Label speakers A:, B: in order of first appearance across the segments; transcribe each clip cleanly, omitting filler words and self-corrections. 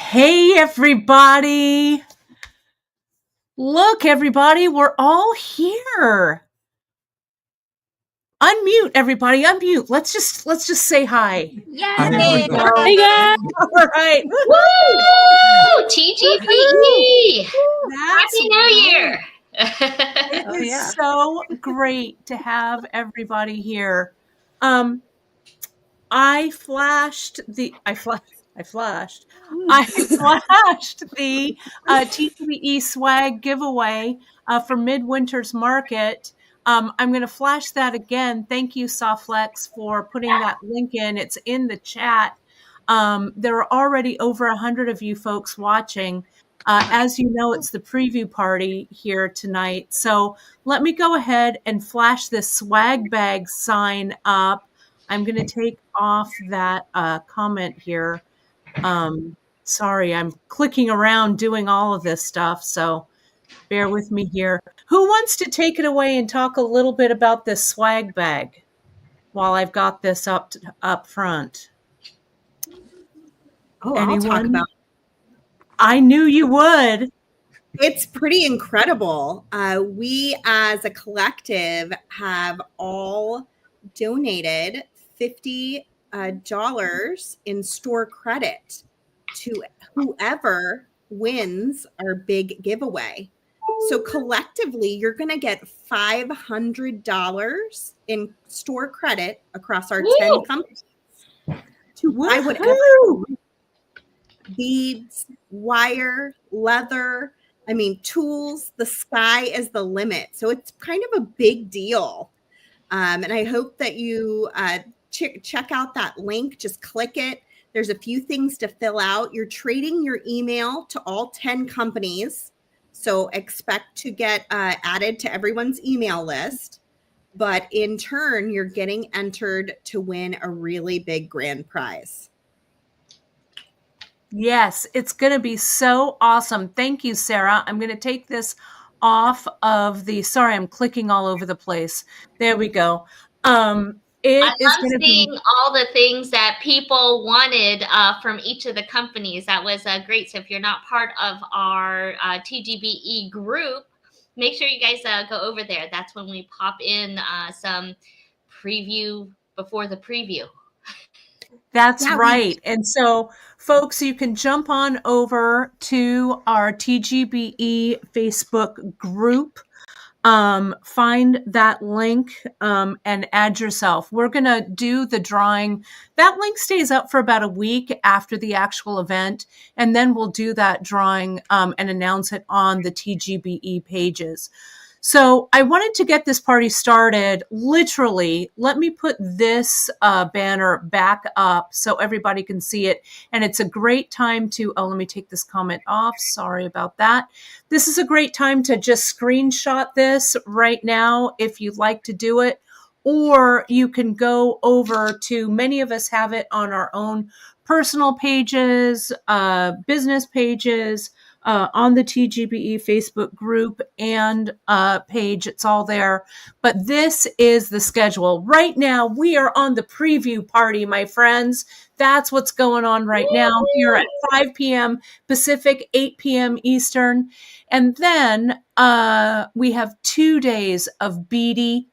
A: Hey, everybody. Look, everybody, we're all here. Unmute, everybody. Unmute. Let's just say hi.
B: Yay!
A: There we go. Hey, guys. All right.
B: Woo! TGBE!
A: That's
B: Happy New Year!
A: It is so great to have everybody here. I flashed the TGBE swag giveaway for Midwinter's Market. I'm going to flash that again. Thank you, Softlex, for putting that link in. It's in the chat. There are already over 100 of you folks watching. As you know, it's the preview party here tonight. So let me go ahead and flash this swag bag sign up. I'm going to take off that comment here. Sorry, I'm clicking around doing all of this stuff, so bear with me here. Who wants to take it away and talk a little bit about this swag bag while I've got this up front?
C: Oh,
A: Anyone?
C: I'll talk about it.
A: I knew you would.
C: It's pretty incredible. We as a collective have all donated $50 in store credit to whoever wins our big giveaway. So collectively, you're going to get $500 in store credit across our 10 companies to buy whatever beads, wire, leather, tools. The sky is the limit. So it's kind of a big deal. And I hope that you check out that link. Just click it. There's a few things to fill out. You're trading your email to all 10 companies. So expect to get added to everyone's email list. But in turn, you're getting entered to win a really big grand prize.
A: Yes, it's going to be so awesome. Thank you, Sarah. I'm going to take this off of sorry, I'm clicking all over the place. There we go.
B: I love seeing all the things that people wanted from each of the companies. That was great. So if you're not part of our TGBE group, make sure you guys go over there. That's when we pop in some preview before the preview.
A: That's right. And so, folks, you can jump on over to our TGBE Facebook group, find that link, and add yourself. We're going to do the drawing. That link stays up for about a week after the actual event, and then we'll do that drawing and announce it on the TGBE pages. So I wanted to get this party started. Literally, let me put this banner back up so everybody can see it. And it's a great time to, let me take this comment off. Sorry about that. This is a great time to just screenshot this right now if you'd like to do it. Or you can go over to, many of us have it on our own personal pages, business pages, on the TGBE Facebook group and page. It's all there. But this is the schedule. Right now, we are on the preview party, my friends. That's what's going on right now here at 5 p.m. Pacific, 8 p.m. Eastern. And then we have 2 days of beady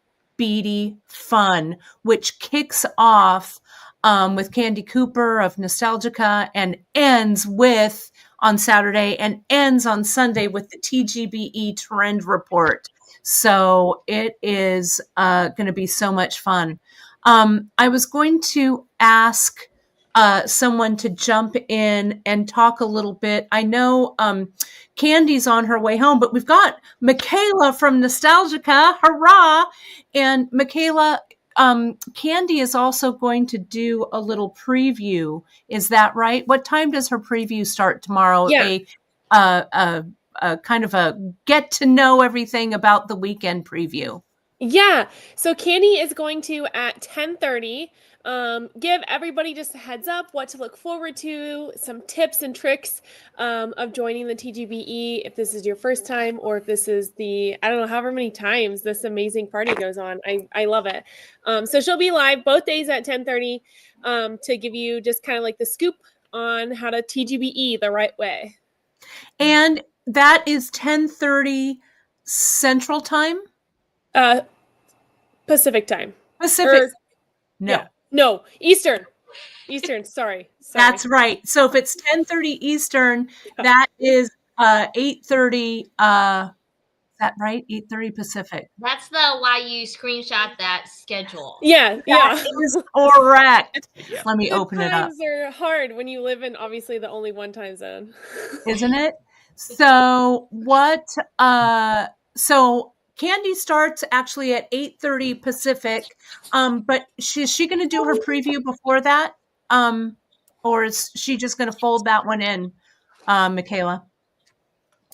A: fun, which kicks off with Candy Cooper of Nostalgica and ends with on Saturday and ends on Sunday with the TGBE Trend Report. So it is going to be so much fun. I was going to ask someone to jump in and talk a little bit. I know Candy's on her way home, but we've got Michaela from Nostalgica. Hurrah! And Michaela, Candy is also going to do a little preview. Is that right? What time does her preview start tomorrow?
D: Yeah.
A: A kind of a get to know everything about the weekend preview.
D: Yeah. So Candy is going to at 10:30 give everybody just a heads up what to look forward to, some tips and tricks of joining the TGBE if this is your first time or if this is the, I don't know, however many times this amazing party goes on. I love it. So she'll be live both days at 10:30 to give you just kind of like the scoop on how to TGBE the right way.
A: And that is 10:30 Central Time?
D: Pacific Time.
A: Pacific.
D: No, Eastern. Sorry.
A: That's right. So if it's 10:30 Eastern, that is 8:30 is that right? 8:30 Pacific.
B: That's why you screenshot that schedule.
D: Yeah.
A: That is correct. Let me open it up.
D: Times are hard when you live in obviously the only one time zone.
A: Isn't it? So so Candy starts actually at 8:30 Pacific. But is she going to do her preview before that? Or is she just going to fold that one in, Michaela?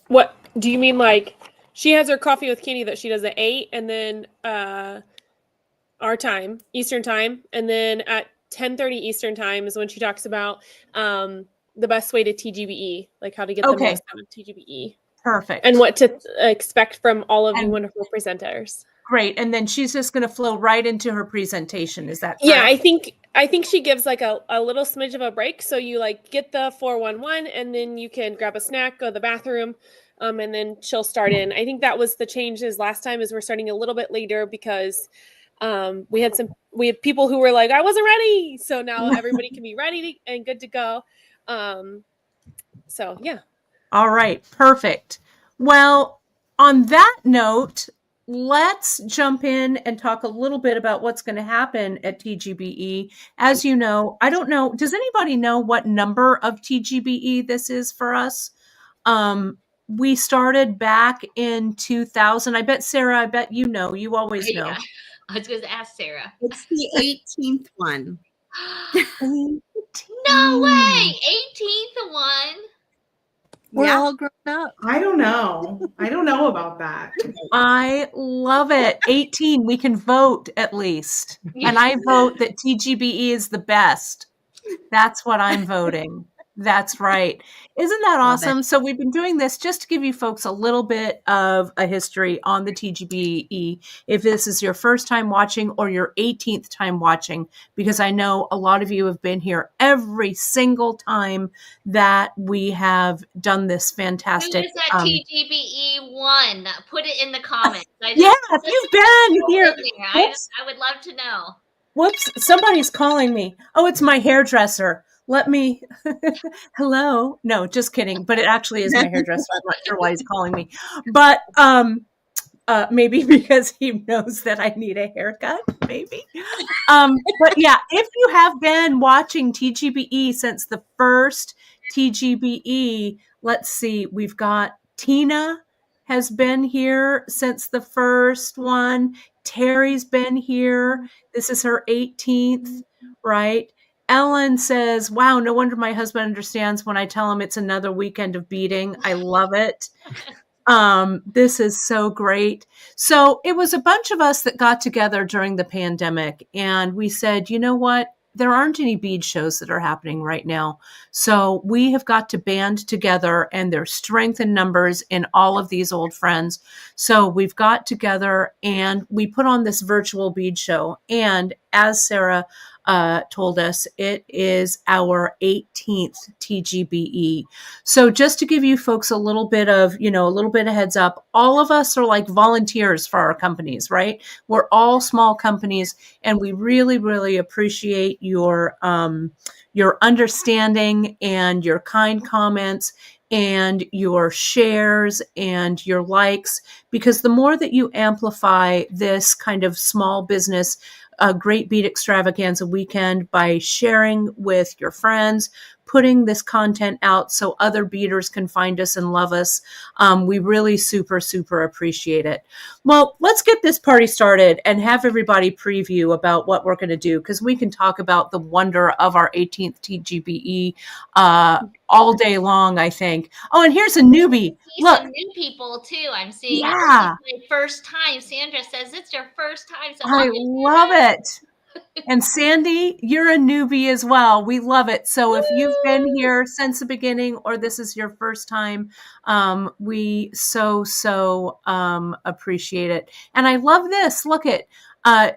D: What do you mean? Like she has her coffee with Candy that she does at 8, and then our time, Eastern time, and then at 10:30 Eastern time is when she talks about the best way to TGBE, like how to get the most out of TGBE.
A: Perfect.
D: And what to expect from all of you wonderful presenters.
A: Great. And then she's just going to flow right into her presentation. Is that correct?
D: Yeah, I think she gives like a little smidge of a break. So you like get the 411 and then you can grab a snack, go to the bathroom, and then she'll start in. I think that was the changes last time is we're starting a little bit later because we had people who were like, I wasn't ready. So now everybody can be ready and good to go. So yeah.
A: All right. Perfect. Well, on that note, let's jump in and talk a little bit about what's going to happen at TGBE. As you know, I don't know, does anybody know what number of TGBE this is for us? We started back in 2000. I bet, Sarah, you know. You always know.
B: Yeah. I was going to ask Sarah.
C: It's the 18th one.
A: 18.
B: No way! 18th one.
E: We're all grown up.
F: I don't know about that.
A: I love it. 18. We can vote at least. And I vote that TGBE is the best. That's what I'm voting. That's right. Isn't that awesome? So we've been doing this just to give you folks a little bit of a history on the TGBE. If this is your first time watching or your 18th time watching, because I know a lot of you have been here every single time that we have done this fantastic.
B: Who is that TGBE 1? Put it in the comments.
A: If you've been here.
B: I would love to know.
A: Whoops, somebody's calling me. Oh, it's my hairdresser. Let me, hello. No, just kidding. But it actually is my hairdresser. I'm not sure why he's calling me. But maybe because he knows that I need a haircut, maybe. But yeah, if you have been watching TGBE since the first TGBE, let's see, we've got Tina has been here since the first one. Terry's been here. This is her 18th, right? Ellen says, wow, no wonder my husband understands when I tell him it's another weekend of beading. I love it. This is so great. So it was a bunch of us that got together during the pandemic and we said, you know what? There aren't any bead shows that are happening right now. So we have got to band together and there's strength in numbers in all of these old friends. So we've got together and we put on this virtual bead show. And as Sarah told us, it is our 18th TGBE. So just to give you folks a little bit of heads up, all of us are like volunteers for our companies, right? We're all small companies and we really, really appreciate your understanding and your kind comments and your shares and your likes, because the more that you amplify this kind of small business, a great Bead Extravaganza weekend by sharing with your friends, putting this content out so other beaders can find us and love us. We really super, super appreciate it. Well, let's get this party started and have everybody preview about what we're going to do, because we can talk about the wonder of our 18th TGBE all day long, I think. Oh, and here's a newbie. Look,
B: some new people too. I'm seeing.
A: Yeah.
B: It's my first time. Sandra says it's your first time. So
A: I love it. And Sandy, you're a newbie as well. We love it. So if you've been here since the beginning or this is your first time, we so appreciate it. And I love this. Look at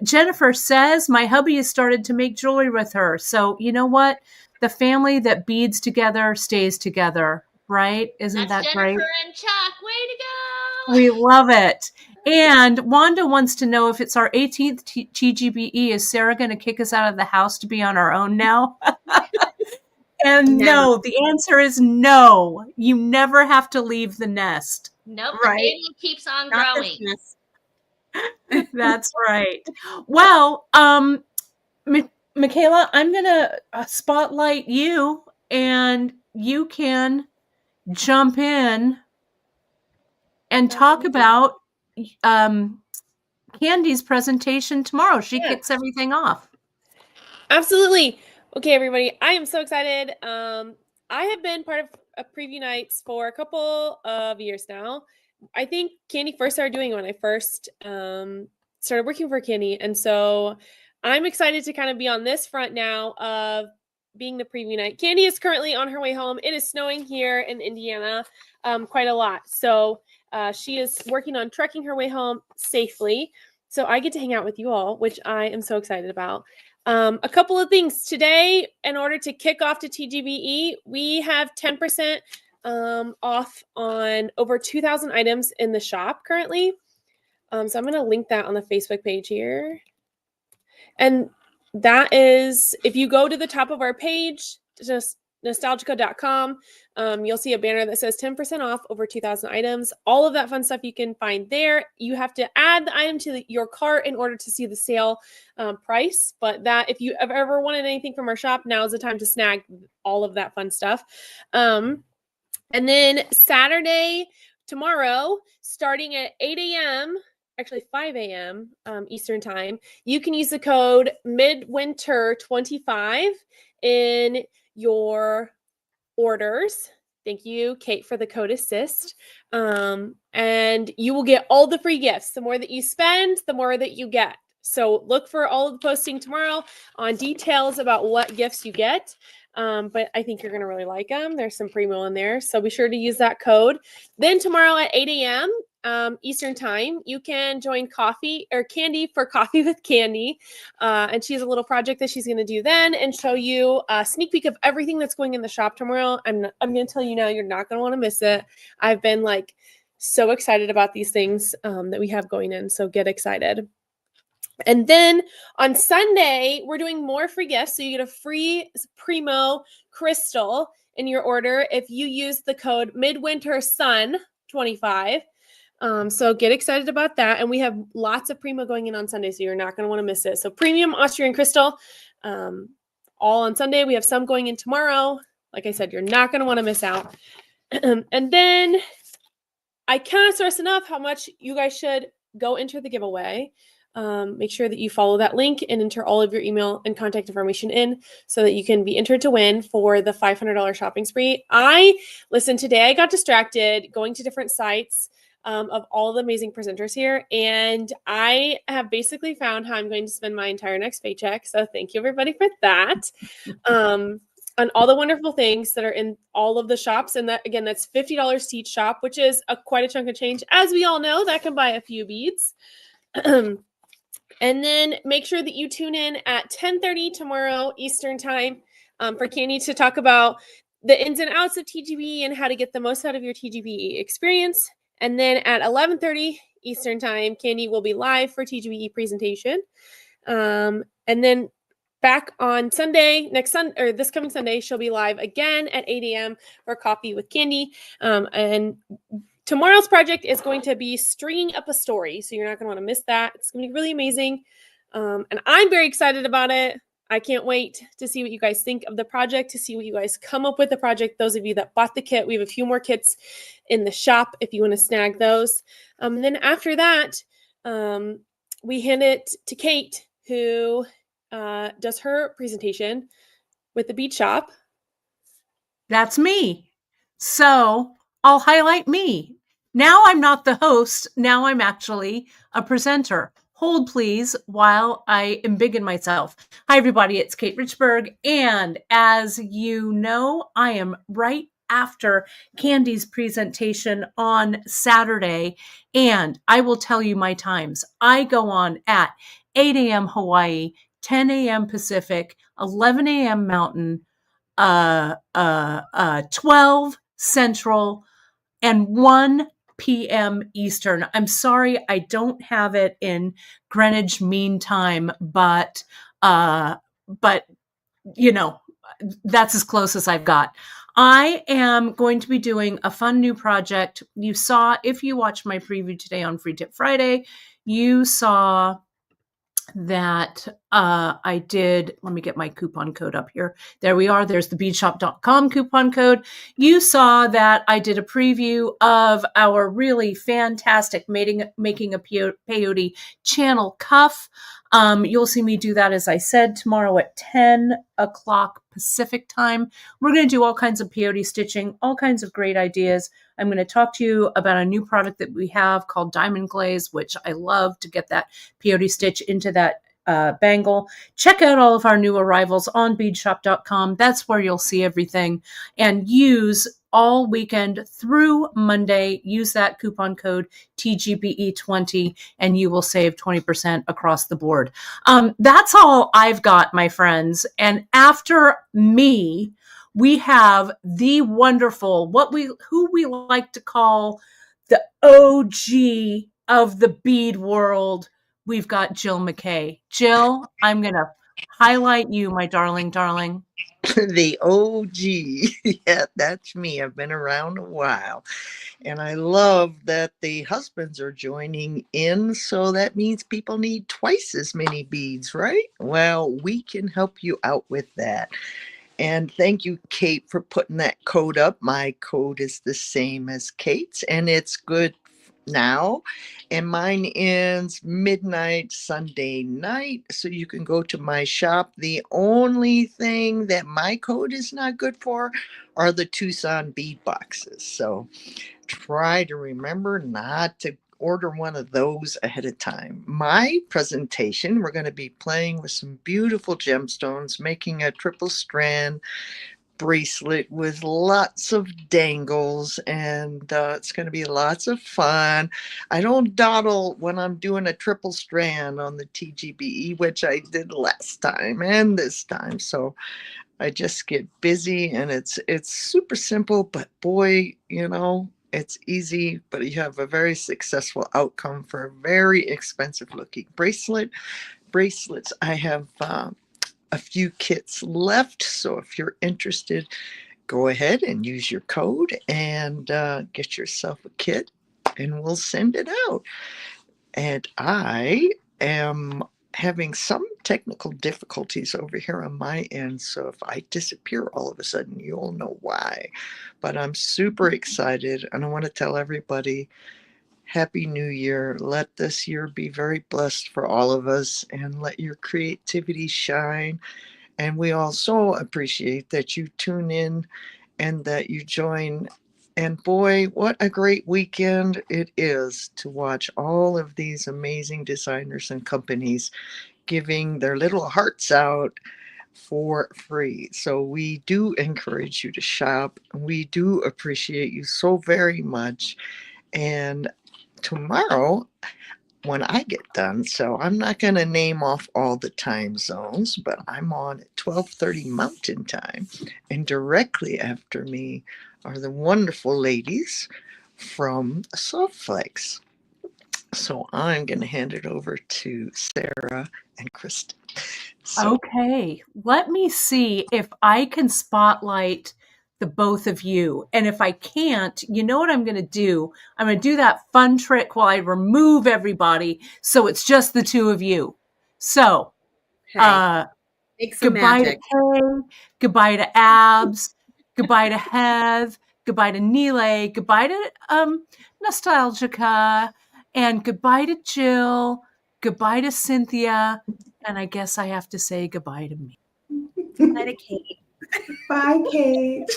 A: Jennifer says, my hubby has started to make jewelry with her. So you know what? The family that beads together stays together, right? Isn't
B: That's
A: that great?
B: Jennifer and Chuck. Way to go.
A: We love it. And Wanda wants to know if it's our 18th TGBE, is Sarah going to kick us out of the house to be on our own now? And no, the answer is no. You never have to leave the nest.
B: Nope,
A: right?
B: the baby keeps on
C: Not
B: growing.
C: this mess.
A: That's right. Well, Michaela, I'm going to spotlight you, and you can jump in and talk about Candy's presentation tomorrow. She kicks everything off.
D: Absolutely. Okay, everybody. I am so excited. I have been part of preview nights for a couple of years now. I think Candy first started doing it when I first started working for Candy. And so I'm excited to kind of be on this front now of being the preview night. Candy is currently on her way home. It is snowing here in Indiana quite a lot. So she is working on trekking her way home safely. So I get to hang out with you all, which I am so excited about. A couple of things today, in order to kick off to TGBE, we have 10% off on over 2,000 items in the shop currently. So I'm going to link that on the Facebook page here. And that is, if you go to the top of our page, just nostalgica.com, you'll see a banner that says 10% off over 2,000 items. All of that fun stuff you can find there. You have to add the item to your cart in order to see the sale price. But that, if you have ever wanted anything from our shop, now's the time to snag all of that fun stuff. And then Saturday, tomorrow, starting at 8 a.m., actually 5 a.m. Eastern time, you can use the code Midwinter25 in your orders. Thank you, Kate, for the code assist. And you will get all the free gifts. The more that you spend, the more that you get. So look for all of the posting tomorrow on details about what gifts you get. But I think you're going to really like them. There's some primo in there. So be sure to use that code. Then tomorrow at 8 a.m. Eastern time, you can join Candy for Coffee with Candy. And she has a little project that she's going to do then and show you a sneak peek of everything that's going in the shop tomorrow. I'm going to tell you now, you're not going to want to miss it. I've been so excited about these things that we have going in. So get excited. And then on Sunday, we're doing more free gifts. So you get a free Primo crystal in your order if you use the code MidwinterSun25. So get excited about that. And we have lots of Primo going in on Sunday, so you're not going to want to miss it. So premium Austrian crystal, all on Sunday. We have some going in tomorrow. Like I said, you're not going to want to miss out. And then I cannot stress enough how much you guys should go enter the giveaway. Make sure that you follow that link and enter all of your email and contact information in so that you can be entered to win for the $500 shopping spree. Today I got distracted going to different sites of all the amazing presenters here, and I have basically found how I'm going to spend my entire next paycheck. So thank you everybody for that. On all the wonderful things that are in all of the shops. And that, again, that's $50 to each shop, which is quite a chunk of change. As we all know, that can buy a few beads. And then make sure that you tune in at 10:30 tomorrow Eastern time for Candy to talk about the ins and outs of TGBE and how to get the most out of your TGBE experience. And then at 11:30 Eastern time, Candy will be live for TGBE presentation. And then back on Sunday, this coming Sunday, she'll be live again at 8 a.m. for Coffee with Candy. And tomorrow's project is going to be stringing up a story, so you're not going to want to miss that. It's going to be really amazing, and I'm very excited about it. I can't wait to see what you guys think of the project, to see what you guys come up with the project. Those of you that bought the kit, we have a few more kits in the shop if you want to snag those. And then after that, we hand it to Kate, who does her presentation with the bead shop.
A: That's me. So I'll highlight me. Now I'm not the host. Now I'm actually a presenter. Hold, please, while I embiggen myself. Hi, everybody. It's Kate Richburg. And as you know, I am right after Candy's presentation on Saturday. And I will tell you my times. I go on at 8 a.m. Hawaii, 10 a.m. Pacific, 11 a.m. Mountain, 12 Central, and 1 p.m. Eastern. I'm sorry, I don't have it in Greenwich Mean Time, but you know, that's as close as I've got. I am going to be doing a fun new project. You saw, if you watched my preview today on Free Tip Friday, you saw that I did, let me get my coupon code up here. There we are. There's the beadshop.com coupon code. You saw that I did a preview of our really fantastic making a peyote channel cuff. You'll see me do that, as I said, tomorrow at 10 o'clock Pacific time. We're going to do all kinds of peyote stitching, all kinds of great ideas. I'm going to talk to you about a new product that we have called Diamond Glaze, which I love to get that peyote stitch into that bangle. Check out all of our new arrivals on beadshop.com. That's where you'll see everything. And use all weekend through Monday, use that coupon code TGBE20 and you will save 20% across the board. That's all I've got, my friends. And after me, we have the wonderful, who we like to call the OG of the bead world. We've got Jill McKay. Jill, I'm going to highlight you, my darling.
G: The OG. Yeah, that's me. I've been around a while. And I love that the husbands are joining in. So that means people need twice as many beads, right? Well, we can help you out with that. And thank you, Kate, for putting that code up. My code is the same as Kate's, and it's good now. And mine ends midnight Sunday night. So you can go to my shop. The only thing that my code is not good for are the Tucson bead boxes. So try to remember not to order one of those ahead of time. My presentation, we're going to be playing with some beautiful gemstones, making a triple strand bracelet with lots of dangles, and it's going to be lots of fun. I don't dawdle when I'm doing a triple strand on the TGBE, which I did last time and this time. So I just get busy, and it's super simple, but boy, it's easy, but you have a very successful outcome for a very expensive looking bracelets. I have a few kits left, so if you're interested, go ahead and use your code and get yourself a kit, and we'll send it out. And I am having some technical difficulties over here on my end, so if I disappear all of a sudden, you'll know why. But I'm super excited, and I want to tell everybody Happy New Year. Let this year be very blessed for all of us, and let your creativity shine. And we also appreciate that you tune in and that you join. And boy, what a great weekend it is to watch all of these amazing designers and companies giving their little hearts out for free. So we do encourage you to shop. We do appreciate you so very much. And tomorrow, when I get done, so I'm not going to name off all the time zones, but I'm on at 12:30 Mountain Time, and directly after me are the wonderful ladies from Softflex. So I'm going to hand it over to Sarah and Kristen.
A: Okay, let me see if I can spotlight the both of you. And if I can't, you know what I'm going to do? I'm going to do that fun trick while I remove everybody, so it's just the two of you. So, goodbye
C: magic.
A: to Kay, goodbye to Abs, goodbye to Hev, goodbye to Nile, goodbye to Nostalgica, and goodbye to Jill, goodbye to Cynthia, and I guess I have to say goodbye to me.
C: Goodbye to Kate.
F: Bye, Kate.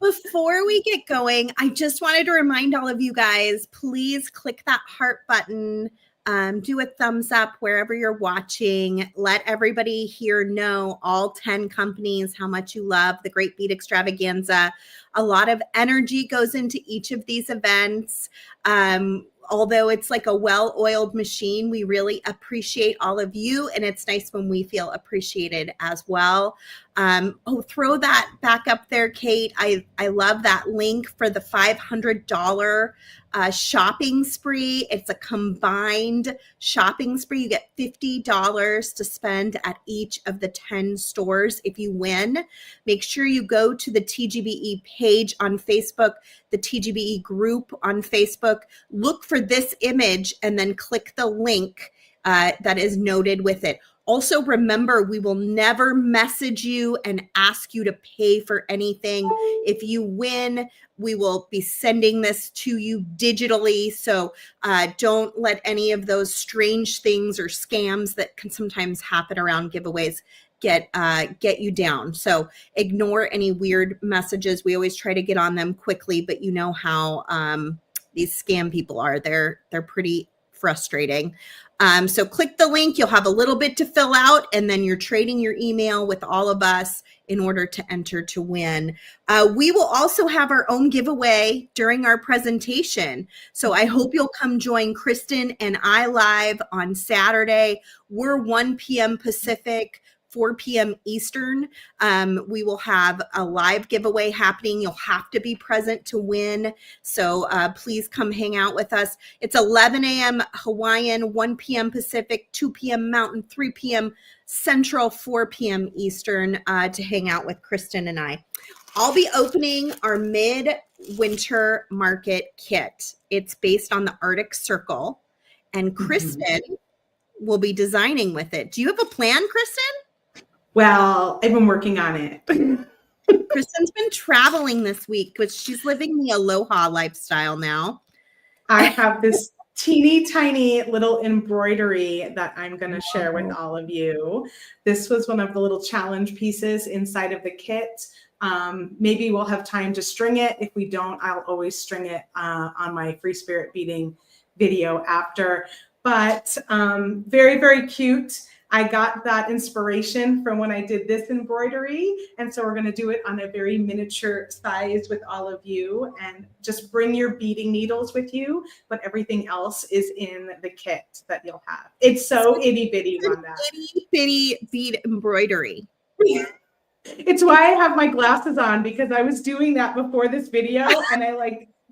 C: Before we get going, I just wanted to remind all of you guys, please click that heart button do a thumbs up wherever you're watching. Let everybody here know, all 10 companies, how much you love the Great Bead Extravaganza. A lot of energy goes into each of these events. Although it's like a well-oiled machine, we really appreciate all of you, and it's nice when we feel appreciated as well. Throw that back up there, Kate. I love that link for the $500 shopping spree. It's a combined shopping spree. You get $50 to spend at each of the 10 stores if you win. Make sure you go to the TGBE page on Facebook, the TGBE group on Facebook. Look for this image and then click the link that is noted with it. Also, remember, we will never message you and ask you to pay for anything. If you win, we will be sending this to you digitally. So don't let any of those strange things or scams that can sometimes happen around giveaways get you down. So ignore any weird messages. We always try to get on them quickly, but you know how these scam people are. They're pretty frustrating. So click the link. You'll have a little bit to fill out, and then you're trading your email with all of us in order to enter to win. We will also have our own giveaway during our presentation. So I hope you'll come join Kristen and I live on Saturday. We're 1 p.m. Pacific, 4 p.m. Eastern. We will have a live giveaway happening. You'll have to be present to win. So please come hang out with us. It's 11 a.m. Hawaiian, 1 p.m. Pacific, 2 p.m. Mountain, 3 p.m. Central, 4 p.m. Eastern to hang out with Kristen and I. I'll be opening our Midwinter Market kit. It's based on the Arctic Circle, and Kristen will be designing with it. Do you have a plan, Kristen?
F: Well, I've been working on it.
C: Kristen's been traveling this week, but she's living the aloha lifestyle now.
F: I have this teeny tiny little embroidery that I'm going to share with all of you. This was one of the little challenge pieces inside of the kit. Maybe we'll have time to string it. If we don't, I'll always string it on my free spirit beading video after. But very, very cute. I got that inspiration from when I did this embroidery. And so we're going to do it on a very miniature size with all of you, and just bring your beading needles with you. But everything else is in the kit that you'll have. It's so itty bitty on that.
C: Itty bitty bead embroidery.
F: It's why I have my glasses on, because I was doing that before this video and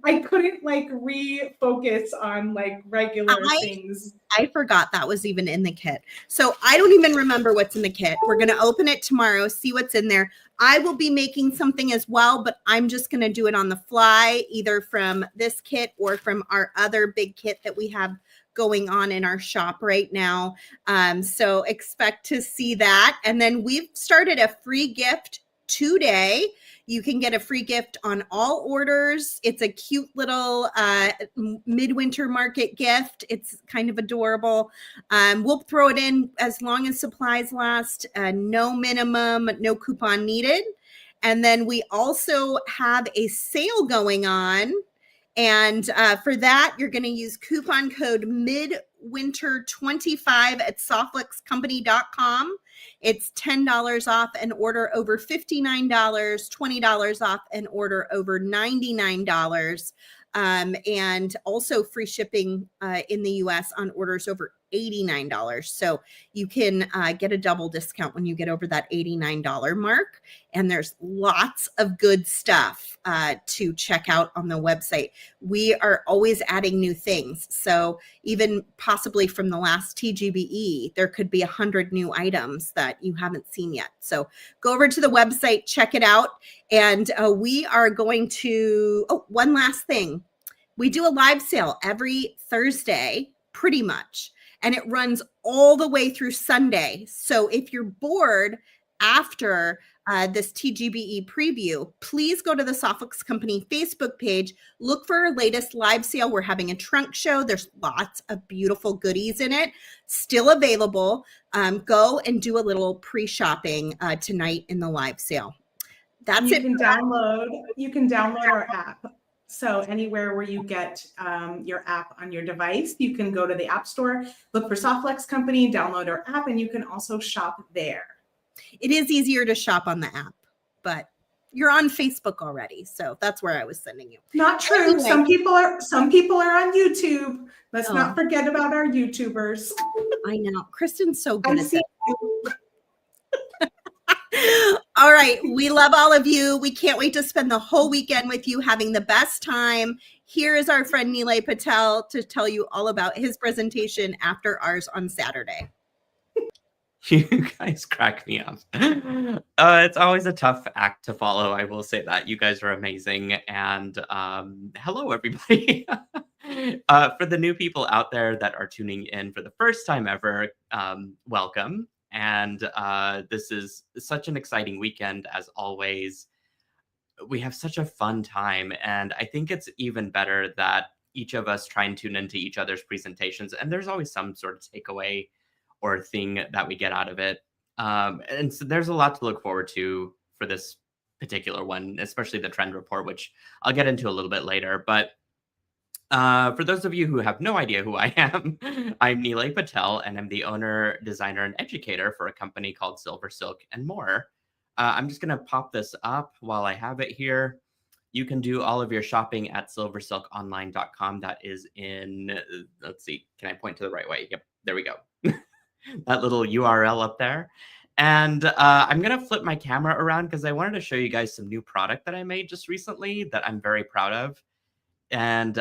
F: I couldn't refocus on regular things.
C: I forgot that was even in the kit. So I don't even remember what's in the kit. We're going to open it tomorrow, see what's in there. I will be making something as well, but I'm just going to do it on the fly, either from this kit or from our other big kit that we have going on in our shop right now. So expect to see that. And then we've started a free gift today. You can get a free gift on all orders. It's a cute little Midwinter Market gift. It's kind of adorable. We'll throw it in as long as supplies last. No minimum, no coupon needed. And then we also have a sale going on. And for that, you're going to use coupon code MIDWINTER25 at softluxcompany.com. It's $10 off an order over $59, $20 off an order over $99, and also free shipping in the US on orders over $89. So you can get a double discount when you get over that $89 mark. And there's lots of good stuff to check out on the website. We are always adding new things. So even possibly from the last TGBE, there could be 100 new items that you haven't seen yet. So go over to the website, check it out. And we are going to, one last thing. We do a live sale every Thursday, pretty much. And it runs all the way through Sunday. So if you're bored after this TGBE preview, please go to the Softluxe Company Facebook page. Look for our latest live sale. We're having a trunk show. There's lots of beautiful goodies in it, still available. Go and do a little pre-shopping tonight in the live sale. That's
F: you
C: it.
F: Can download our app. So anywhere where you get your app on your device, you can go to the App Store, look for Softflex Company, download our app, and you can also shop there.
C: It is easier to shop on the app, but you're on Facebook already, so that's where I was sending you.
F: Not true.
C: Anyway.
F: Some people are on YouTube. Let's not forget about our YouTubers.
C: I know. Kristen's so good at that. All right. We love all of you. We can't wait to spend the whole weekend with you, having the best time. Here is our friend Nilay Patel to tell you all about his presentation after ours on Saturday.
H: You guys crack me up. It's always a tough act to follow. I will say that. You guys are amazing. And hello, everybody. For the new people out there that are tuning in for the first time ever, welcome. And this is such an exciting weekend, as always. We have such a fun time. And I think it's even better that each of us try and tune into each other's presentations. And there's always some sort of takeaway or thing that we get out of it. And so there's a lot to look forward to for this particular one, especially the trend report, which I'll get into a little bit later. But for those of you who have no idea who I am, I'm Nilay Patel, and I'm the owner, designer, and educator for a company called Silver Silk and More. I'm just going to pop this up while I have it here. You can do all of your shopping at silversilkonline.com. That is in, let's see, can I point to the right way? Yep, there we go. That little URL up there. And I'm going to flip my camera around because I wanted to show you guys some new product that I made just recently that I'm very proud of. And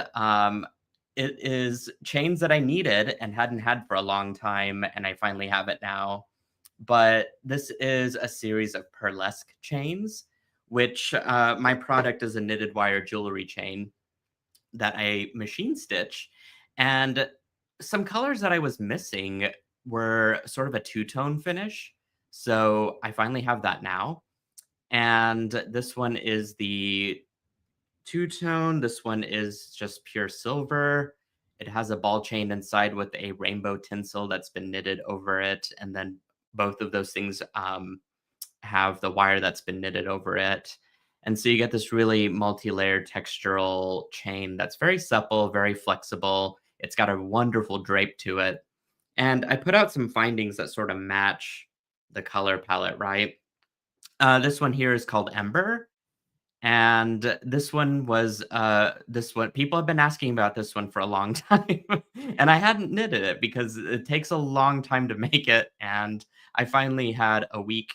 H: it is chains that I needed and hadn't had for a long time, and I finally have it now. But this is a series of pearlesque chains, which my product is a knitted wire jewelry chain that I machine stitch. And some colors that I was missing were sort of a two-tone finish. So I finally have that now. And this one is the two-tone. This one is just pure silver. It has a ball chain inside with a rainbow tinsel that's been knitted over it. And then both of those things have the wire that's been knitted over it. And so you get this really multi-layered textural chain that's very supple, very flexible. It's got a wonderful drape to it. And I put out some findings that sort of match the color palette, right? This one here is called Ember. And this one was, people have been asking about this one for a long time. And I hadn't knitted it because it takes a long time to make it. And I finally had a week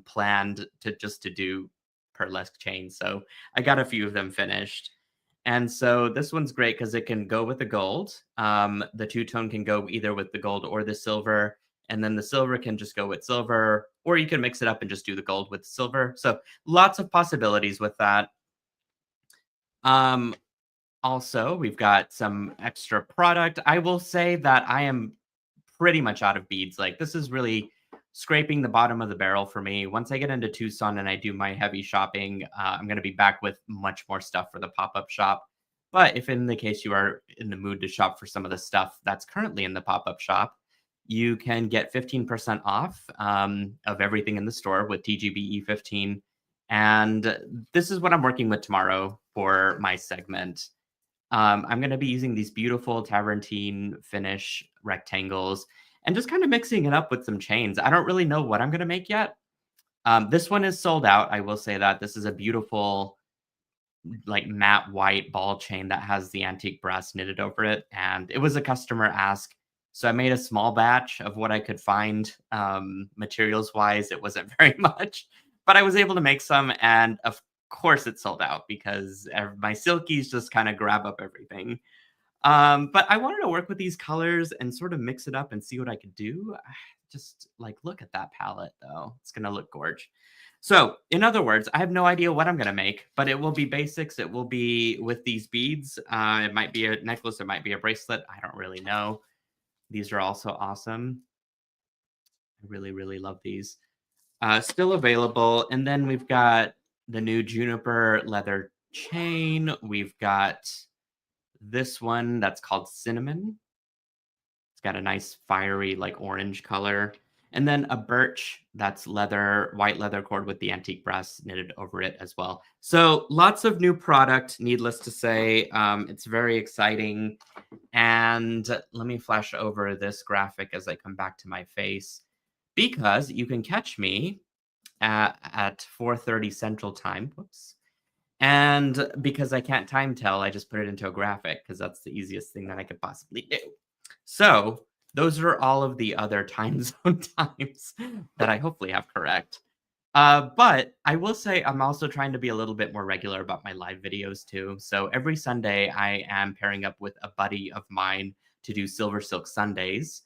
H: planned to do pearlesque chains. So I got a few of them finished. And so this one's great because it can go with the gold. The two-tone can go either with the gold or the silver. And then the silver can just go with silver, or you can mix it up and just do the gold with silver. So lots of possibilities with that. Also, we've got some extra product. I will say that I am pretty much out of beads. Like, this is really scraping the bottom of the barrel for me. Once I get into Tucson and I do my heavy shopping, I'm going to be back with much more stuff for the pop-up shop. But if in the case you are in the mood to shop for some of the stuff that's currently in the pop-up shop, you can get 15% off of everything in the store with TGBE 15. And this is what I'm working with tomorrow for my segment. I'm going to be using these beautiful Tavernine finish rectangles and just kind of mixing it up with some chains. I don't really know what I'm going to make yet. This one is sold out. I will say that. This is a beautiful, like, matte white ball chain that has the antique brass knitted over it. And it was a customer ask. So I made a small batch of what I could find materials-wise. It wasn't very much, but I was able to make some. And of course it sold out because my silkies just kind of grab up everything. But I wanted to work with these colors and sort of mix it up and see what I could do. Just like, look at that palette though. It's going to look gorgeous. So in other words, I have no idea what I'm going to make, but it will be basics. It will be with these beads. It might be a necklace. It might be a bracelet. I don't really know. These are also awesome. I really, really love these. Still available. And then we've got the new Juniper leather chain. We've got this one that's called Cinnamon. It's got a nice fiery, like, orange color. And then a birch, that's leather, white leather cord with the antique brass knitted over it as well. So lots of new product, needless to say. It's very exciting. And let me flash over this graphic as I come back to my face, because you can catch me at 4:30 Central Time. Whoops. And because I can't time tell, I just put it into a graphic because that's the easiest thing that I could possibly do. So those are all of the other time zone times that I hopefully have correct. But I will say I'm also trying to be a little bit more regular about my live videos too. So every Sunday I am pairing up with a buddy of mine to do Silver Silk Sundays.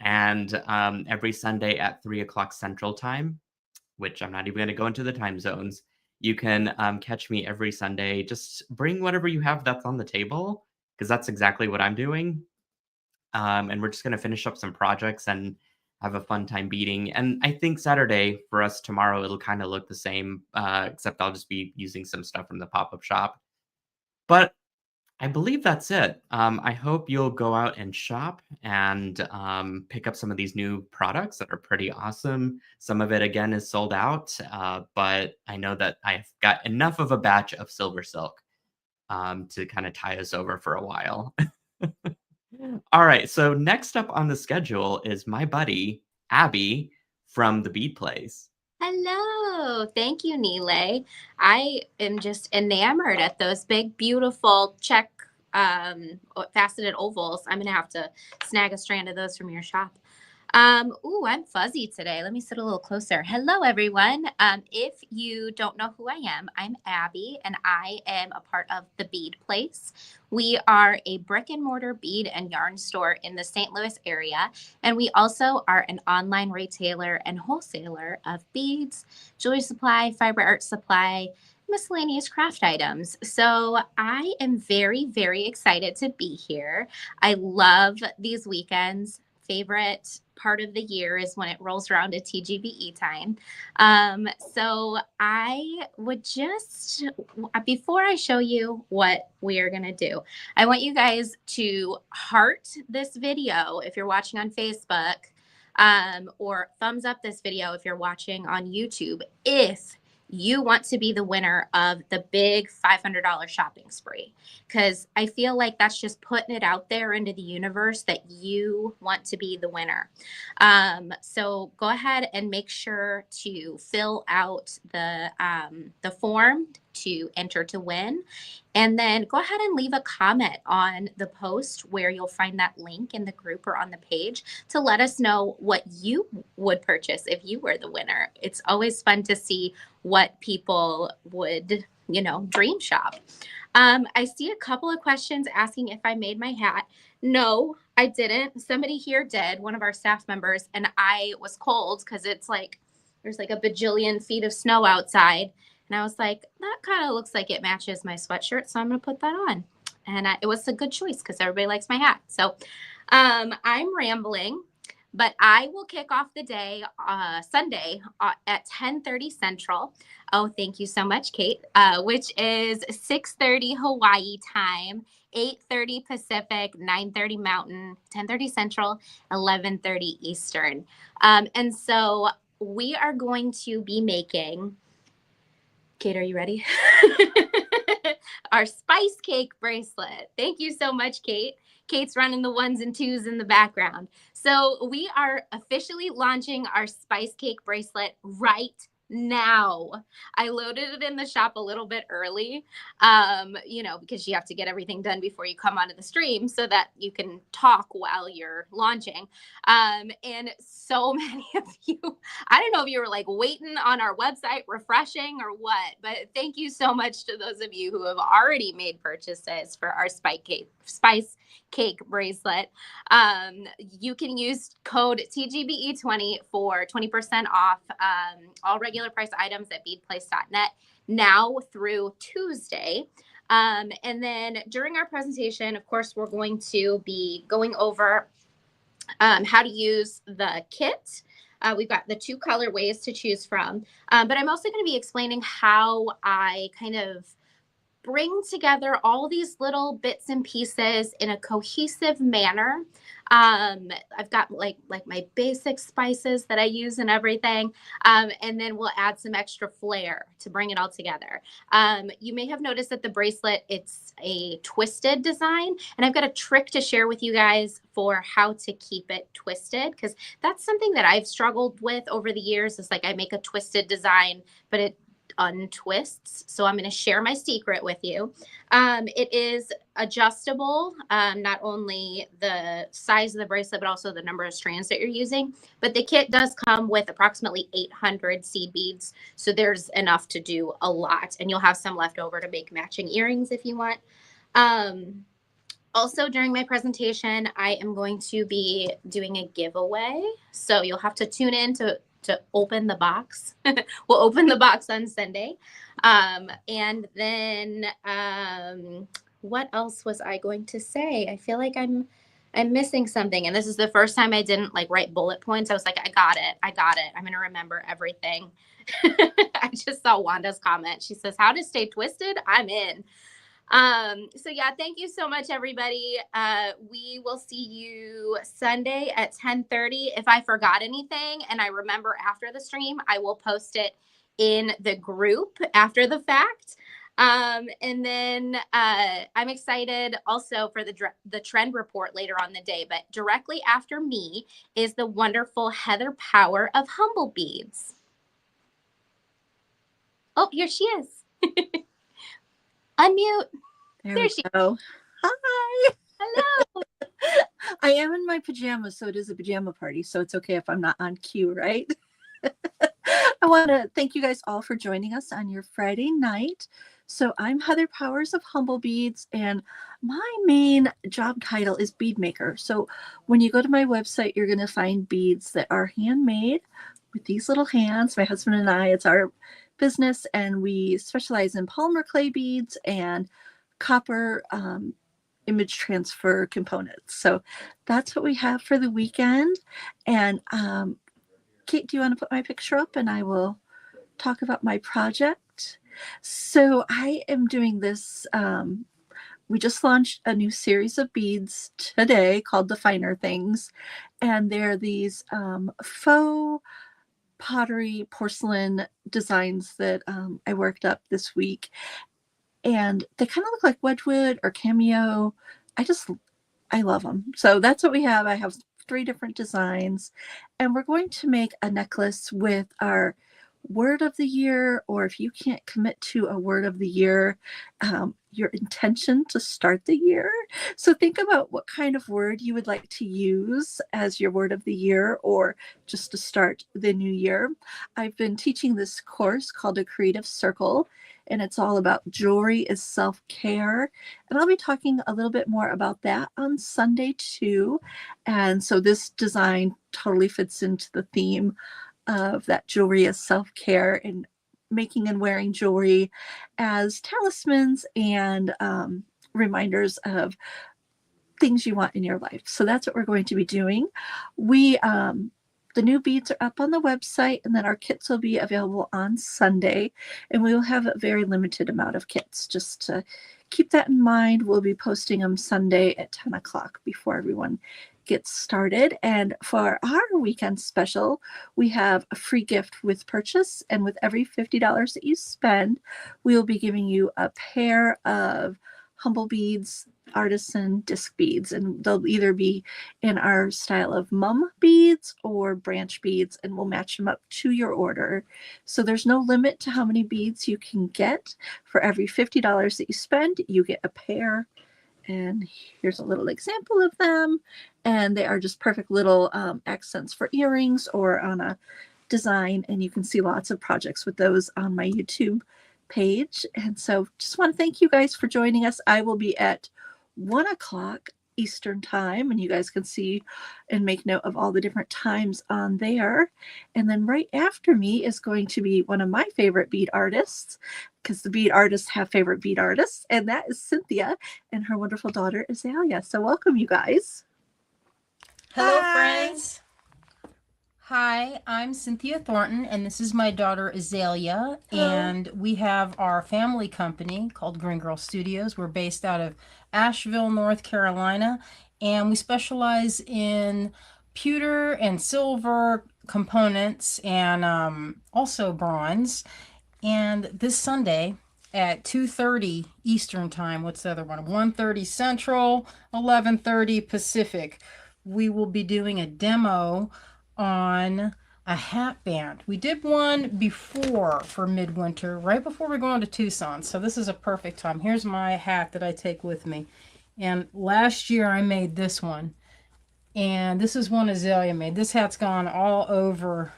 H: And every Sunday at 3 o'clock Central Time, which I'm not even going to go into the time zones, you can catch me every Sunday. Just bring whatever you have that's on the table, because that's exactly what I'm doing. And we're just going to finish up some projects and have a fun time beading. And I think Saturday for us tomorrow, it'll kind of look the same, except I'll just be using some stuff from the pop-up shop. But I believe that's it. I hope you'll go out and shop and pick up some of these new products that are pretty awesome. Some of it, again, is sold out, but I know that I've got enough of a batch of Silver Silk to kind of tie us over for a while. All right, so next up on the schedule is my buddy, Abby, from the Bead Place.
I: Hello. Thank you, Nile. I am just enamored at those big, beautiful check faceted ovals. I'm going to have to snag a strand of those from your shop. Ooh, I'm fuzzy today. Let me sit a little closer. Hello, everyone. If you don't know who I am, I'm Abby, and I am a part of the Bead Place. We are a brick and mortar bead and yarn store in the St. Louis area, and we also are an online retailer and wholesaler of beads, jewelry supply, fiber art supply, miscellaneous craft items. So I am very, very excited to be here. I love these weekends. Favorite part of the year is when it rolls around to TGBE time. So I would just, before I show you what we are going to do, I want you guys to heart this video if you're watching on Facebook, or thumbs up this video if you're watching on YouTube, if you want to be the winner of the big $500 shopping spree, because I feel like that's just putting it out there into the universe that you want to be the winner. So go ahead and make sure to fill out the form to enter to win. And then go ahead and leave a comment on the post where you'll find that link in the group or on the page to let us know what you would purchase if you were the winner. It's always fun to see what people would, dream shop. I see a couple of questions asking if I made my hat. No, I didn't. Somebody here did, one of our staff members, and I was cold because it's like, there's like a bajillion feet of snow outside. And I was like, that kind of looks like it matches my sweatshirt, so I'm going to put that on. And it was a good choice because everybody likes my hat. So I'm rambling, but I will kick off the day Sunday at 10:30 Central. Oh, thank you so much, Kate, which is 6:30 Hawaii time, 8:30 Pacific, 9:30 Mountain, 10:30 Central, 11:30 Eastern. And so we are going to be making... Kate, are you ready? Our spice cake bracelet. Thank you so much, Kate. Kate's running the ones and twos in the background. So we are officially launching our spice cake bracelet right now. I loaded it in the shop a little bit early, because you have to get everything done before you come onto the stream so that you can talk while you're launching. And so many of you, I don't know if you were like waiting on our website refreshing or what, but thank you so much to those of you who have already made purchases for our spice cake bracelet. You can use code TGBE20 for 20% off all regular price items at beadplace.net now through Tuesday. And then during our presentation, of course, we're going to be going over how to use the kit. We've got the 2 colorways to choose from, but I'm also going to be explaining how I kind of bring together all these little bits and pieces in a cohesive manner. I've got like my basic spices that I use and everything. And then we'll add some extra flair to bring it all together. You may have noticed that the bracelet, it's a twisted design, and I've got a trick to share with you guys for how to keep it twisted, because that's something that I've struggled with over the years. Is like I make a twisted design, but it untwists. So I'm going to share my secret with you. It is adjustable, not only the size of the bracelet, but also the number of strands that you're using. But the kit does come with approximately 800 seed beads. So there's enough to do a lot, and you'll have some left over to make matching earrings if you want. Also, during my presentation, I am going to be doing a giveaway. So you'll have to tune in to open the box. We'll open the box on Sunday. And then what else was I going to say? I feel like I'm missing something. And this is the first time I didn't like write bullet points. I was like, I got it. I'm going to remember everything. I just saw Wanda's comment. She says, how to stay twisted? I'm in. So yeah, thank you so much, everybody. We will see you Sunday at 10:30. If I forgot anything and I remember after the stream, I will post it in the group after the fact. And then I'm excited also for the trend report later on the day, but directly after me is the wonderful Heather Power of Humble Beads. Oh, here she is. Unmute.
E: There she go. Hi.
I: Hello.
E: I am in my pajamas, so it is a pajama party, so it's okay if I'm not on cue, right? I want to thank you guys all for joining us on your Friday night. So I'm Heather Powers of Humble Beads, and my main job title is bead maker. So when you go to my website, you're going to find beads that are handmade with these little hands. My husband and I, it's our business, and we specialize in polymer clay beads and copper image transfer components. So that's what we have for the weekend. And Kate, do you want to put my picture up and I will talk about my project? So I am doing this. We just launched a new series of beads today called the Finer Things. And they're these faux pottery porcelain designs that I worked up this week. And they kind of look like Wedgwood or Cameo. I love them. So that's what we have. I have 3 different designs, and we're going to make a necklace with our word of the year, or if you can't commit to a word of the year, your intention to start the year. So think about what kind of word you would like to use as your word of the year, or just to start the new year. I've been teaching this course called A Creative Circle, and it's all about jewelry is self-care. And I'll be talking a little bit more about that on Sunday too. And so this design totally fits into the theme of that jewelry is self-care, and making and wearing jewelry as talismans and reminders of things you want in your life. So that's what we're going to be doing. The new beads are up on the website, and then our kits will be available on Sunday, and we will have a very limited amount of kits. Just to keep that in mind, we'll be posting them Sunday at 10 o'clock before everyone gets started. And for our weekend special, we have a free gift with purchase, and with every $50 that you spend, we will be giving you a pair of Humble Beads artisan disc beads, and they'll either be in our style of mum beads or branch beads, and we'll match them up to your order. So there's no limit to how many beads you can get. For every $50 that you spend, you get a pair. And here's a little example of them, and they are just perfect little accents for earrings or on a design, and you can see lots of projects with those on my YouTube page. And so just want to thank you guys for joining us. I will be at 1 o'clock Eastern time, and you guys can see and make note of all the different times on there. And then right after me is going to be one of my favorite bead artists, because the bead artists have favorite bead artists, and that is Cynthia and her wonderful daughter Azalea. So welcome, you guys.
J: Hello, friends. Hi, I'm Cynthia Thornton, and this is my daughter Azalea.
K: Hello.
J: And we have our family company called Green Girl Studios. We're based out of Asheville, North Carolina, and we specialize in pewter and silver components and also bronze. And this Sunday at 2:30 Eastern Time, what's the other one? 1:30 Central, 11:30 Pacific, we will be doing a demo on a hat band. We did one before for Midwinter, right before we're going to Tucson. So this is a perfect time. Here's my hat that I take with me. And last year I made this one. And this is one Azalea made. This hat's gone all over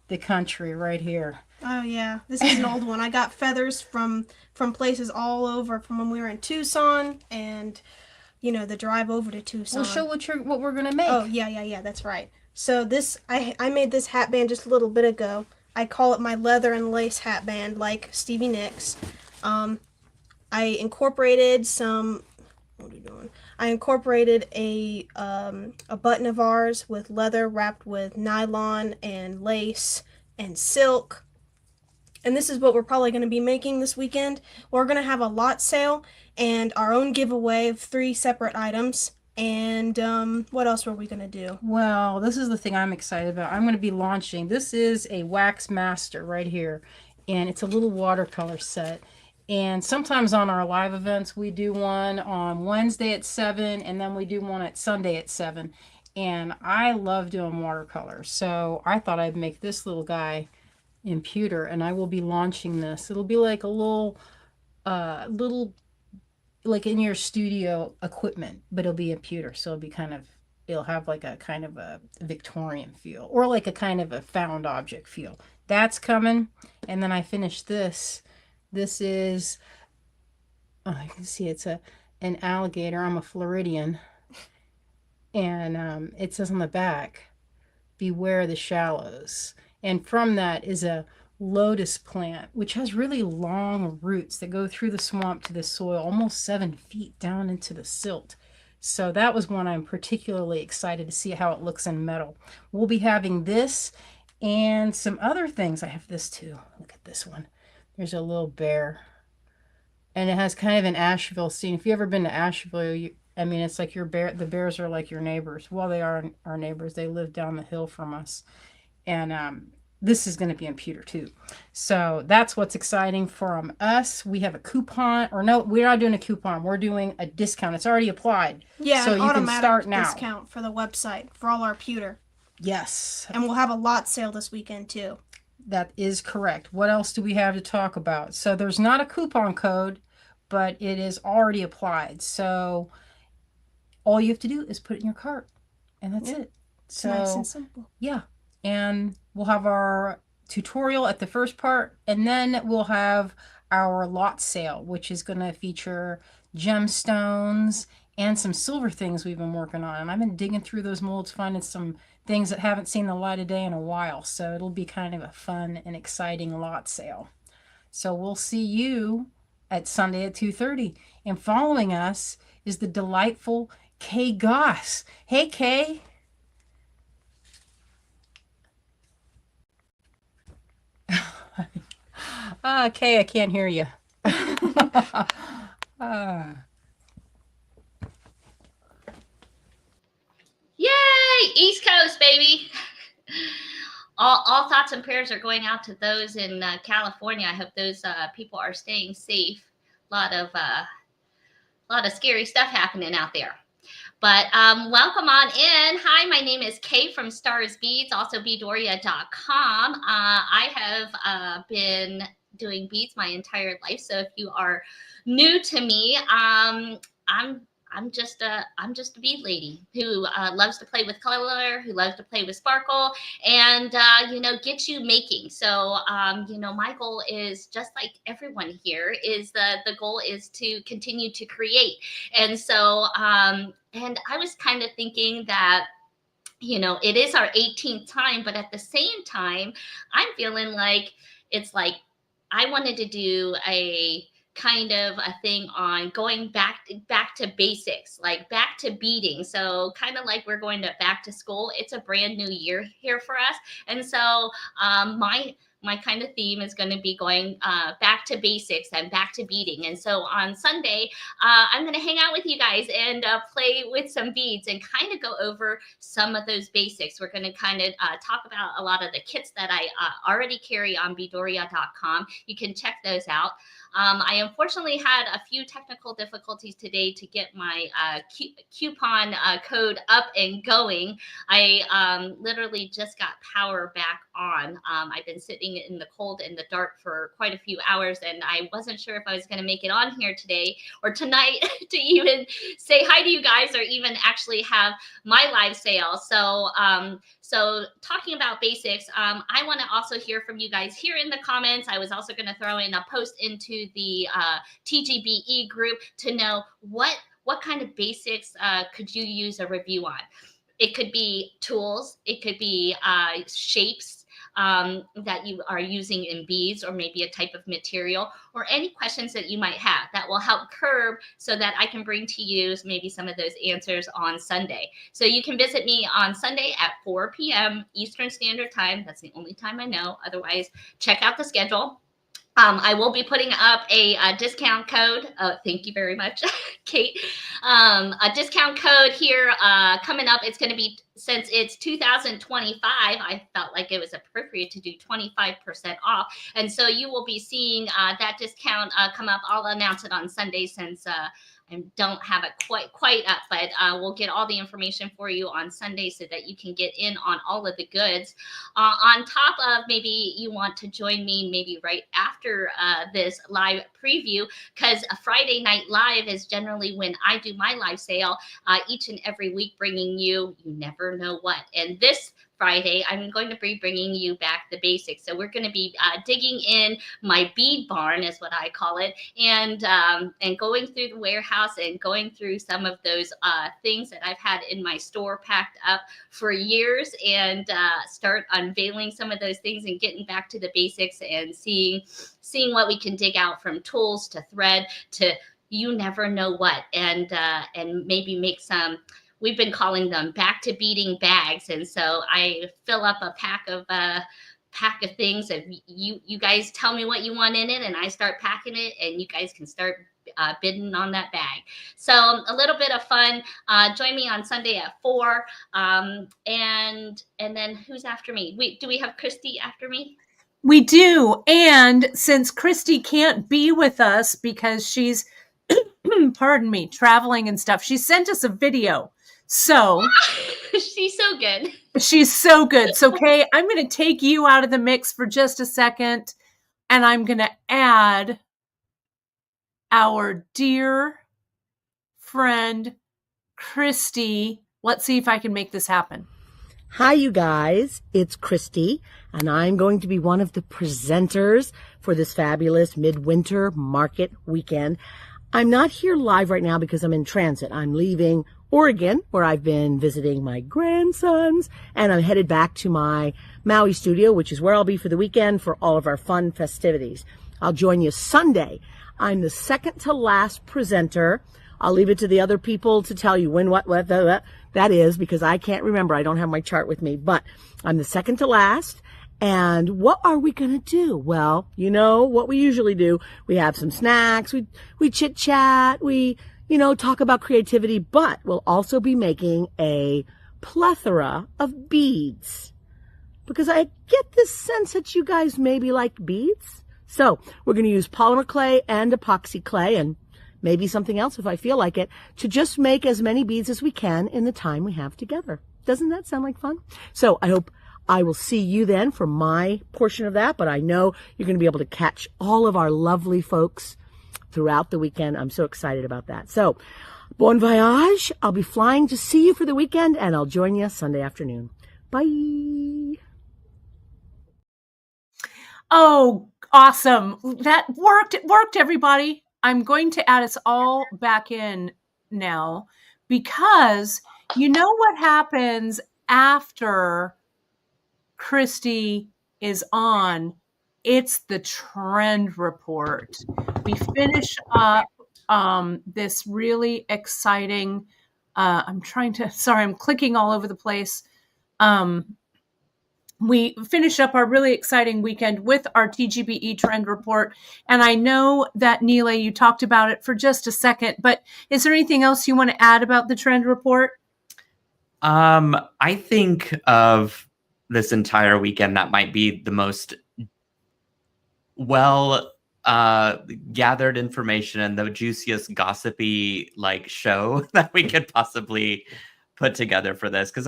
J: the country right here.
K: Oh yeah, this is an old one. I got feathers from places all over, from when we were in Tucson, and you know, the drive over to Tucson.
J: We'll show what we're gonna make.
K: Oh yeah, that's right. So this, I made this hat band just a little bit ago. I call it my leather and lace hat band, like Stevie Nicks. I incorporated some. What are you doing? I incorporated a button of ours with leather wrapped with nylon and lace and silk. And this is what we're probably going to be making this weekend. We're going to have a lot sale and our own giveaway of 3 separate items. And what else were we going to do?
J: Well, this is the thing I'm excited about. I'm going to be launching. This is a Wax Master right here. And it's a little watercolor set. And sometimes on our live events, we do one on Wednesday at 7, and then we do one at Sunday at 7. And I love doing watercolors. So I thought I'd make this little guy in pewter, and I will be launching this. It'll be like a little like in your studio equipment, but it'll be in pewter. So it'll have like a kind of a Victorian feel, or like a kind of a found object feel. That's coming. And then I finished this. This is, oh, you can see it's an alligator. I'm a Floridian. And it says on the back, beware the shallows. And from that is a lotus plant, which has really long roots that go through the swamp to the soil, almost 7 feet down into the silt. So that was one I'm particularly excited to see how it looks in metal. We'll be having this and some other things. I have this too. Look at this one. There's a little bear. And it has kind of an Asheville scene. If you've ever been to Asheville, it's like the bears are like your neighbors. Well, they are our neighbors. They live down the hill from us. And this is going to be in pewter too. So that's what's exciting from us. We have a coupon, or no, we're not doing a coupon. We're doing a discount. It's already applied.
K: Yeah,
J: so
K: an
J: you can
K: automatic
J: start now.
K: discount for the website for all our pewter.
J: Yes.
K: And we'll have a lot sale this weekend too.
J: That is correct. What else do we have to talk about? So there's not a coupon code, but it is already applied. So all you have to do is put it in your cart, and that's it. So
K: nice and simple.
J: Yeah. And we'll have our tutorial at the first part, and then we'll have our lot sale, which is going to feature gemstones and some silver things we've been working on. And I've been digging through those molds, finding some things that haven't seen the light of day in a while. So it'll be kind of a fun and exciting lot sale. So we'll see you at Sunday at 2:30. And following us is the delightful Kay Goss. Hey, Kay. Kay, I can't hear you.
B: Yay! East Coast, baby. All thoughts and prayers are going out to those in California. I hope those people are staying safe. A lot of scary stuff happening out there. But welcome on in. Hi, my name is Kay from Stars Beads, also beadoria.com. I have been doing beads my entire life. So if you are new to me, I'm just a bead lady who loves to play with color, who loves to play with sparkle, and get you making. So my goal is, just like everyone here, is the goal is to continue to create. And so and I was kind of thinking that it is our 18th time, but at the same time, I'm feeling like it's like I wanted to do a kind of a thing on going back to basics, like back to beading. So kind of like we're going to back to school. It's a brand new year here for us. And so my kind of theme is going to be going back to basics and back to beading. And so on Sunday, I'm going to hang out with you guys and play with some beads and kind of go over some of those basics. We're going to kind of talk about a lot of the kits that I already carry on beadoria.com. You can check those out. I unfortunately had a few technical difficulties today to get my coupon code up and going. I literally just got power back on. I've been sitting in the cold and the dark for quite a few hours, and I wasn't sure if I was going to make it on here today or tonight to even say hi to you guys or even actually have my live sale. So talking about basics, I want to also hear from you guys here in the comments. I was also going to throw in a post into the TGBE group to know what kind of basics could you use a review on. It could be tools, it could be shapes that you are using in beads, or maybe a type of material, or any questions that you might have that will help curb so that I can bring to you maybe some of those answers on Sunday. So you can visit me on Sunday at 4 p.m. Eastern Standard Time. That's the only time I know. Otherwise, check out the schedule. I will be putting up a discount code. Thank you very much, Kate. A discount code here coming up. It's going to be, since it's 2025, I felt like it was appropriate to do 25% off. And so you will be seeing that discount come up. I'll announce it on Sunday, since I don't have it quite up, but we'll get all the information for you on Sunday so that you can get in on all of the goods. On top of, maybe you want to join me maybe right after this live preview, because a Friday night live is generally when I do my live sale each and every week, bringing you never know what. And this Friday, I'm going to be bringing you back the basics. So we're going to be digging in my bead barn, is what I call it, and going through the warehouse and going through some of those things that I've had in my store packed up for years, and start unveiling some of those things and getting back to the basics and seeing what we can dig out, from tools to thread to you never know what, and maybe make some. We've been calling them back to beading bags. And so I fill up a pack of things, and you guys tell me what you want in it, and I start packing it, and you guys can start bidding on that bag. So a little bit of fun. Join me on Sunday at 4. And then who's after me? Do we have Christy after me?
A: We do. And since Christy can't be with us because she's, pardon me, traveling and stuff, she sent us a video. So
B: she's so good.
A: She's so good. So Kay, I'm going to take you out of the mix for just a second, and I'm going to add our dear friend, Christy. Let's see if I can make this happen.
L: Hi, you guys. It's Christy, and I'm going to be one of the presenters for this fabulous midwinter market weekend. I'm not here live right now because I'm in transit. I'm leaving Oregon, where I've been visiting my grandsons, and I'm headed back to my Maui studio, which is where I'll be for the weekend for all of our fun festivities. I'll join you Sunday. I'm the second to last presenter. I'll leave it to the other people to tell you when, what that is, because I can't remember. I don't have my chart with me, but I'm the second to last. And what are we going to do? Well, you know what we usually do. We have some snacks. We chit chat. We talk about creativity, but we'll also be making a plethora of beads, because I get this sense that you guys maybe like beads. So we're going to use polymer clay and epoxy clay, and maybe something else if I feel like it, to just make as many beads as we can in the time we have together. Doesn't that sound like fun? So I hope I will see you then for my portion of that, but I know you're going to be able to catch all of our lovely folks throughout the weekend. I'm so excited about that. So, bon voyage. I'll be flying to see you for the weekend, and I'll join you Sunday afternoon. Bye.
A: Oh, awesome. That worked. It worked, everybody. I'm going to add us all back in now, because you know what happens after Christy is on? It's the trend report. we finish up this really exciting, I'm clicking all over the place. We finish up our really exciting weekend with our TGBE trend report. And I know that, Neela, you talked about it for just a second, but is there anything else you want to add about the trend report?
H: I think of this entire weekend that might be the most gathered information and the juiciest gossipy show that we could possibly put together for this, because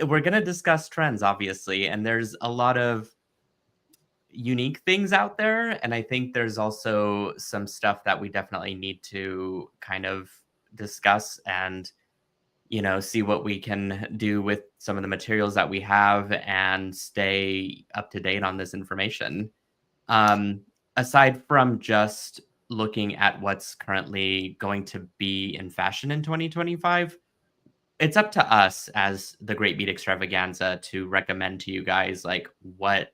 H: we're going to discuss trends, obviously, and there's a lot of unique things out there, and I think there's also some stuff that we definitely need to kind of discuss and see what we can do with some of the materials that we have and stay up to date on this information. Aside from just looking at what's currently going to be in fashion in 2025, it's up to us as the Great Bead Extravaganza to recommend to you guys, what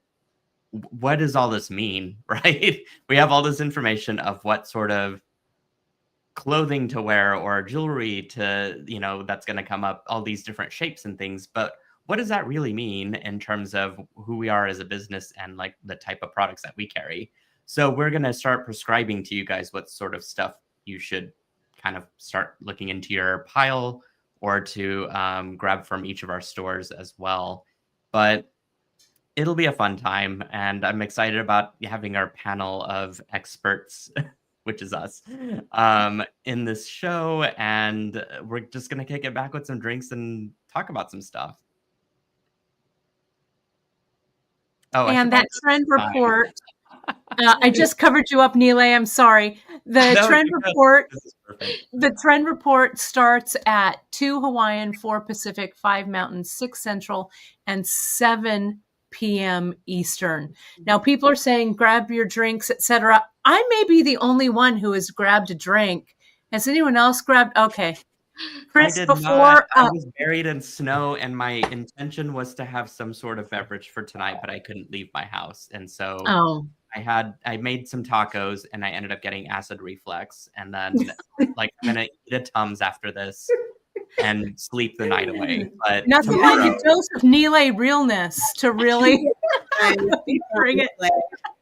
H: does all this mean, right? We have all this information of what sort of clothing to wear or jewelry to, that's going to come up, all these different shapes and things. But what does that really mean in terms of who we are as a business and the type of products that we carry? So we're going to start prescribing to you guys what sort of stuff you should kind of start looking into your pile or to grab from each of our stores as well. But it'll be a fun time, and I'm excited about having our panel of experts, which is us, in this show. And we're just going to kick it back with some drinks and talk about some stuff. Oh,
A: and that trend report, I just covered you up, Neela. I'm sorry. The trend report starts at 2 Hawaiian, 4 Pacific, 5 Mountain, 6 Central, and 7 p.m. Eastern. Now, people are saying grab your drinks, etc. I may be the only one who has grabbed a drink. Has anyone else grabbed? Okay. Chris,
H: I was buried in snow, and my intention was to have some sort of beverage for tonight, but I couldn't leave my house. And so I made some tacos, and I ended up getting acid reflux. And then I'm going to eat a Tums after this and sleep the night away. But
A: nothing like a dose of Neela realness to really bring it.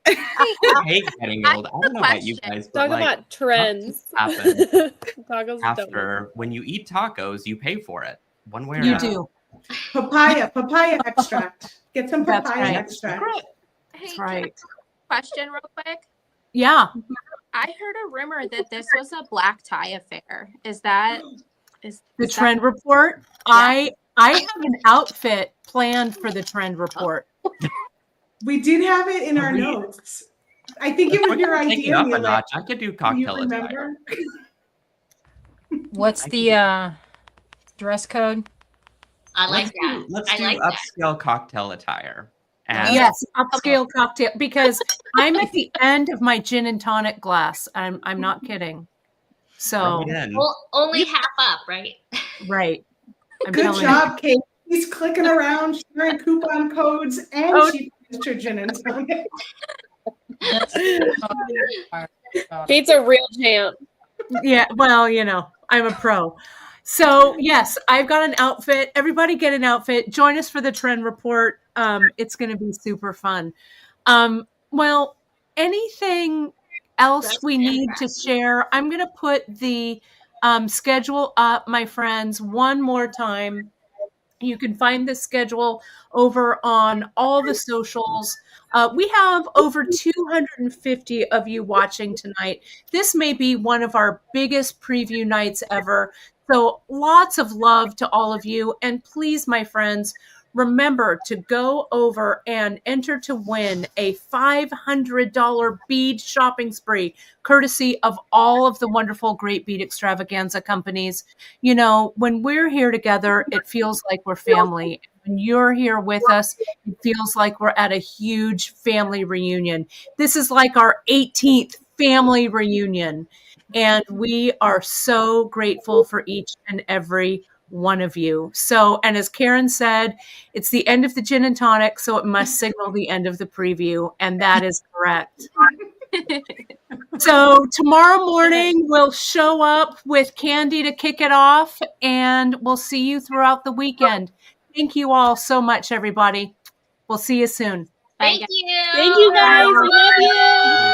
H: I hate getting old. I don't know about you guys, but
D: talk about trends.
H: Tacos after when you eat tacos, you pay for it one way or another.
A: You do.
F: Papaya extract. Get some papaya extract.
I: That's
A: right.
I: Question real quick.
A: Yeah.
I: I heard a rumor that this was a black tie affair. Is that
A: the trend report? Yeah. I have an outfit planned for the trend report.
F: We did have it in our notes. I think it was your idea.
H: Up a notch. I could do cocktail attire.
J: What's the dress code?
B: I like that.
H: Let's do upscale cocktail attire.
A: And yes, upscale cocktail, because I'm at the end of my gin and tonic glass. I'm not kidding. So
B: only half up, right?
A: Right.
F: Good job, Kate. He's clicking around, sharing coupon codes, and she finished her gin and tonic.
D: Kate's a real champ.
A: Yeah, well, I'm a pro. So yes, I've got an outfit. Everybody get an outfit. Join us for the trend report. It's going to be super fun. Well, anything else we need to share? I'm going to put the schedule up, my friends, one more time. You can find the schedule over on all the socials. We have over 250 of you watching tonight. This may be one of our biggest preview nights ever. So lots of love to all of you. And please, my friends, remember to go over and enter to win a $500 bead shopping spree, courtesy of all of the wonderful Great Bead Extravaganza companies. When we're here together, it feels like we're family. When you're here with us, it feels like we're at a huge family reunion. This is like our 18th family reunion. And we are so grateful for each and every one of you. So, and as Karen said, it's the end of the gin and tonic, so it must signal the end of the preview. And that is correct. So tomorrow morning we'll show up with candy to kick it off, and we'll see you throughout the weekend. Thank you all so much, everybody. We'll see you soon.
B: Thank you.
D: Thank you guys. We love you.